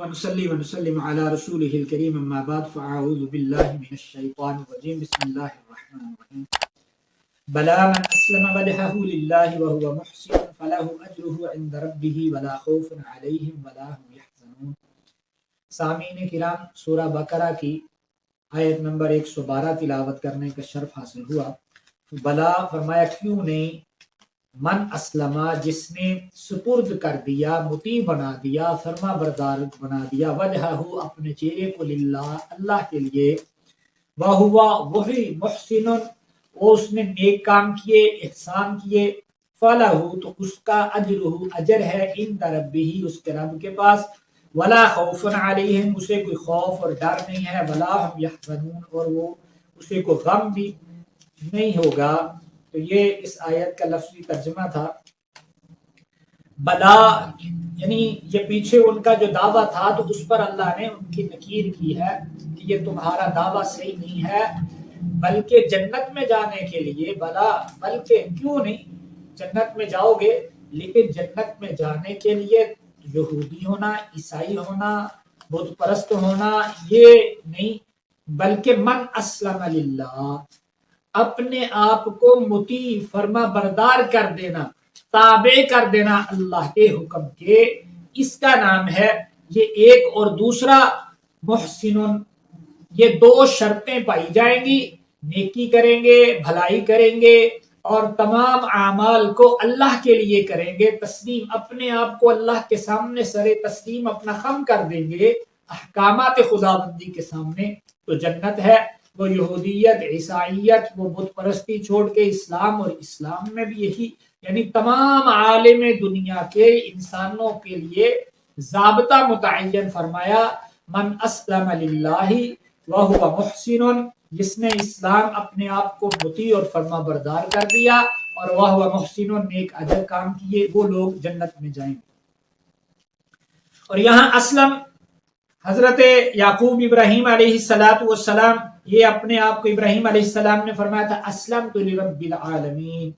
ونصلي ونسلم على رسوله الكريم أما بعد فأعوذ بالله من الشيطان الرجيم بسم الله الرحمن الرحيم بلى من أسلم وجهه لله وهو محسن فله أجره عند ربه ولا خوف عليهم ولا هم يحزنون۔ سامعین کرام، سورہ بقرہ کی آیت نمبر 112 تلاوت کرنے کا شرف حاصل ہوا۔ بلا فرمایا کیوں نہیں، من اسلمہ جس نے سپرد کر دیا، مطیع بنا دیا، فرما بردار بنا دیا، وجہہ اپنے چہرے کو للہ اللہ کے لیے، وہوا وہی محسن اس نے نیک کام کیے، احسان کیے، فلہ تو اس کا اجر ہے عند ربہ اس کے رب کے پاس، ولا خوف علیہم اسے کوئی خوف اور ڈر نہیں ہے، ولا ہم یحزنون اور وہ اسے کوئی غم بھی نہیں ہوگا۔ تو یہ اس آیت کا لفظی ترجمہ تھا۔ بلا یعنی یہ پیچھے ان کا جو دعویٰ تھا تو اس پر اللہ نے ان کی نکیر کی ہے کہ یہ تمہارا دعویٰ صحیح نہیں ہے، بلکہ جنت میں جانے کے لیے بلا، بلکہ کیوں نہیں، جنت میں جاؤ گے لیکن جنت میں جانے کے لیے یہودی ہونا، عیسائی ہونا، بت پرست ہونا یہ نہیں، بلکہ من اسلم للہ اپنے آپ کو مطیع فرما بردار کر دینا، تابع کر دینا اللہ کے حکم کے، اس کا نام ہے یہ ایک۔ اور دوسرا محسن، یہ دو شرطیں پائی جائیں گی، نیکی کریں گے، بھلائی کریں گے اور تمام اعمال کو اللہ کے لیے کریں گے، تسلیم اپنے آپ کو اللہ کے سامنے سر تسلیم اپنا خم کر دیں گے احکامات خداوندی کے سامنے، تو جنت ہے۔ وہ یہودیت، عیسائیت، وہ بت پرستی چھوڑ کے اسلام، اور اسلام میں بھی یہی، یعنی تمام عالم دنیا کے انسانوں کے لیے ضابطہ متعین فرمایا، من اسلم للہ وہو محسن، جس نے اسلام اپنے آپ کو مطیع اور فرما بردار کر دیا اور وہو محسن نیک اجر کام کیے، وہ لوگ جنت میں جائیں گے۔ اور یہاں اسلم حضرت یعقوب ابراہیم علیہ السلام یہ اپنے آپ کو ابراہیم علیہ السلام نے فرمایا تھا اسلمت لرب العالمین،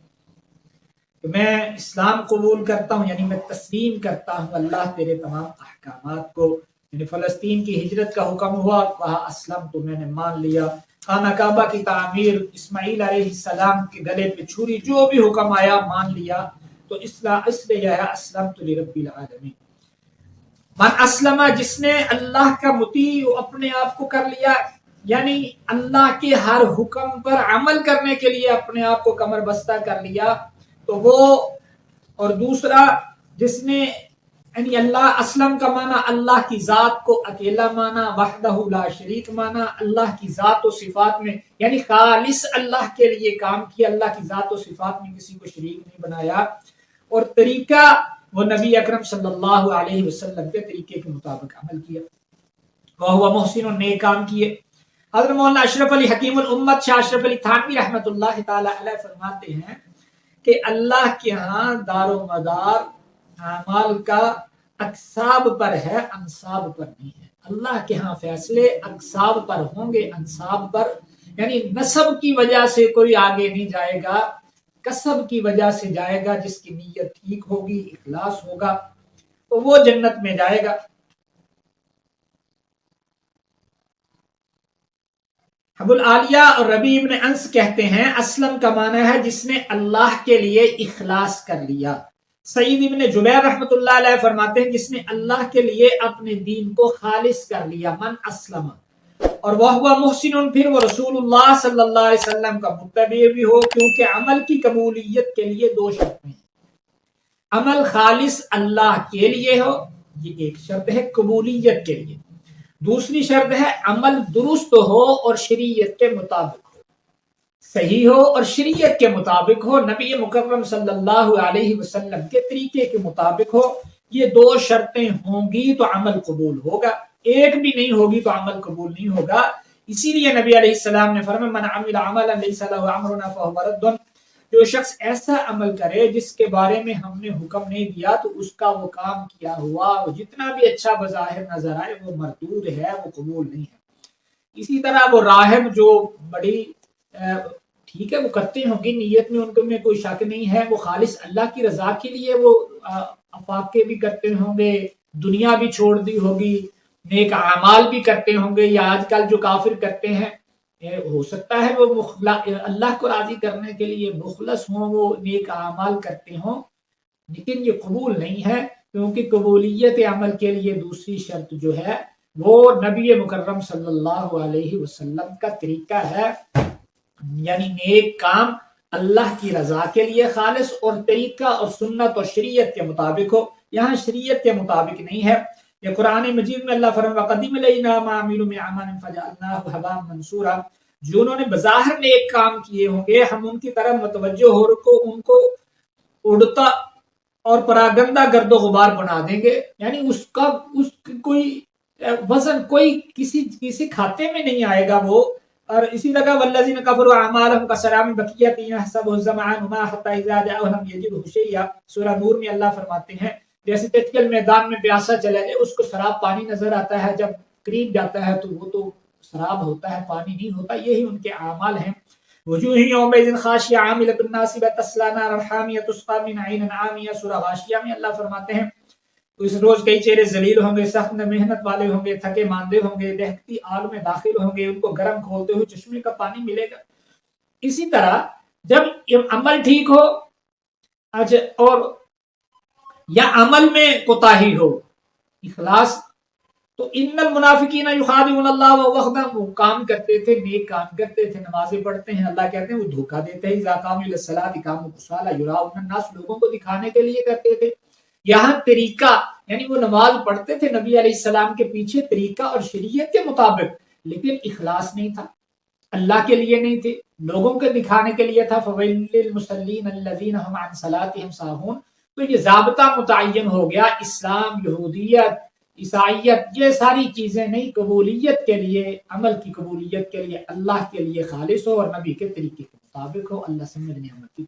میں اسلام قبول کرتا ہوں، یعنی میں تسلیم کرتا ہوں اللہ تیرے تمام احکامات کو۔ یعنی فلسطین کی ہجرت کا حکم ہوا، وہاں اسلم تو میں نے مان لیا، خانہ کعبہ کی تعمیر، اسماعیل علیہ السلام کے گلے پہ چھری، جو بھی حکم آیا مان لیا، تو اس لیے یہ ہے اسلمت لرب العالمین۔ من اسلم جس نے اللہ کا مطیع اپنے آپ کو کر لیا، یعنی اللہ کے ہر حکم پر عمل کرنے کے لیے اپنے آپ کو کمر بستہ کر لیا، تو وہ، اور دوسرا جس نے یعنی اللہ اسلم کا معنی اللہ کی ذات کو اکیلا مانا، وحدہ لا شریک مانا، اللہ کی ذات و صفات میں یعنی خالص اللہ کے لیے کام کیا، اللہ کی ذات و صفات میں کسی کو شریک نہیں بنایا، اور طریقہ وہ نبی اکرم صلی اللہ علیہ وسلم کے طریقے کے مطابق عمل کیا، وہ محسن نیک کام کیے۔ حضرت مولانا اشرف علی حکیم الامت شاہ اشرف علی تھانوی رحمۃ اللہ تعالی علیہ فرماتے ہیں کہ اللہ کے ہاں دار و مدار اعمال کا اقساب پر ہے، انصاب پر نہیں ہے۔ اللہ کے ہاں فیصلے اقساب پر ہوں گے، انصاب پر، یعنی نسب کی وجہ سے کوئی آگے نہیں جائے گا، کسب کی وجہ سے جائے گا، جس کی نیت ٹھیک ہوگی، اخلاص ہوگا تو وہ جنت میں جائے گا۔ ابو العالیہ اور ربیع ابن انس کہتے ہیں اسلم کا معنی ہے جس نے اللہ کے لیے اخلاص کر لیا۔ سعید ابن جبیر رحمۃ اللہ علیہ فرماتے ہیں جس نے اللہ کے لیے اپنے دین کو خالص کر لیا، من اسلم، اور وہ محسن پھر وہ رسول اللہ صلی اللہ علیہ وسلم کا متبع بھی ہو، کیونکہ عمل کی قبولیت کے لیے دو شرطیں ہیں، عمل خالص اللہ کے لیے ہو، یہ ایک شرط ہے قبولیت کے لیے، دوسری شرط ہے عمل درست ہو اور شریعت کے مطابق ہو، صحیح ہو اور شریعت کے مطابق ہو، نبی مکرم صلی اللہ علیہ وسلم کے طریقے کے مطابق ہو۔ یہ دو شرطیں ہوں گی تو عمل قبول ہوگا، ایک بھی نہیں ہوگی تو عمل قبول نہیں ہوگا۔ اسی لیے نبی علیہ السلام نے فرمایا من عمل عملا لیس له امرنا فهو رد، جو شخص ایسا عمل کرے جس کے بارے میں ہم نے حکم نہیں دیا تو اس کا وہ کام کیا ہوا، وہ جتنا بھی اچھا بظاہر نظر آئے وہ مردود ہے، وہ قبول نہیں ہے۔ اسی طرح وہ راہب جو بڑی ٹھیک ہے وہ کرتے ہوں گے، نیت میں ان میں کوئی شک نہیں ہے، وہ خالص اللہ کی رضا کے لیے وہ افاقے بھی کرتے ہوں گے، دنیا بھی چھوڑ دی ہوگی، نیک اعمال بھی کرتے ہوں گے، یا آج کل جو کافر کرتے ہیں ہو سکتا ہے وہ اللہ کو راضی کرنے کے لیے مخلص ہوں، وہ نیک اعمال کرتے ہوں، لیکن یہ قبول نہیں ہے، کیونکہ قبولیت عمل کے لیے دوسری شرط جو ہے وہ نبی مکرم صلی اللہ علیہ وسلم کا طریقہ ہے، یعنی نیک کام اللہ کی رضا کے لیے خالص اور طریقہ اور سنت اور شریعت کے مطابق ہو۔ یہاں شریعت کے مطابق نہیں ہے، یہ قرآن مجید میں اللہ فرماتا ہے وَقَدِّمْ إِلَيْنَا مَا عَمِلُوا مِنْ عَمَلٍ فَجَعَلْنَاهُ هَبَاءً مَنْثُورًا، جو انہوں نے بظاہر نیک کام کیے ہوں گے ہم ان کی طرف متوجہ ہو ان کو اڑتا اور پراگندہ گرد و غبار بنا دیں گے، یعنی اس کوئی وزن کوئی کسی کھاتے میں نہیں آئے گا وہ۔ اور اسی طرح والذین کفروا اعمالهم کسراب بقیۃ یحسبه الظمآن ماء حتى اذا جاءه لم یجده شیئا، سورہ نور میں اللہ فرماتے ہیں جیسے ٹٹکل میدان میں پیاسا چلا جائے، اس کو سراب پانی نظر آتا ہے، جب قریب جاتا ہے تو وہ تو سراب ہوتا ہے، پانی نہیں ہوتا۔ یہی ان کے اعمال ہیں۔ وجوہ یومئذ خاشعۃ عاملۃ ناصبۃ تصلی نارا حامیۃ تسقی من عین آنیہ، سورہ غاشیہ میں اللہ فرماتے ہیں تو اس روز کئی چہرے ذلیل ہوں گے، سخت محنت والے ہوں گے، تھکے ماندے ہوں گے، دہکتی آگ میں داخل ہوں گے، ان کو گرم کھولتے ہوئے چشمے کا پانی ملے گا۔ اسی طرح جب عمل ٹھیک ہو اور یا عمل میں کوتاہی ہو، اخلاص، تو ان المنافقین یخادعون اللہ وهو خادعهم، وہ کام کرتے تھے، نیک کام کرتے تھے، نمازیں پڑھتے ہیں، اللہ کہتے ہیں وہ دھوکہ دیتے ہیں، اذا قاموا الی الصلاۃ قاموا کسالى یراؤون الناس، لوگوں کو دکھانے کے لیے کرتے تھے۔ یہاں طریقہ یعنی وہ نماز پڑھتے تھے نبی علیہ السلام کے پیچھے طریقہ اور شریعت کے مطابق، لیکن اخلاص نہیں تھا، اللہ کے لیے نہیں تھے، لوگوں کے دکھانے کے لیے تھا۔ فویل للمصلین الذین هم عن صلاتهم ساہون، تو یہ ضابطہ متعین ہو گیا۔ اسلام، یہودیت، عیسائیت، یہ ساری چیزیں نہیں، قبولیت کے لیے، عمل کی قبولیت کے لیے اللہ کے لیے خالص ہو اور نبی کے طریقے کے مطابق ہو۔ اللہ سمجھنے عمل کی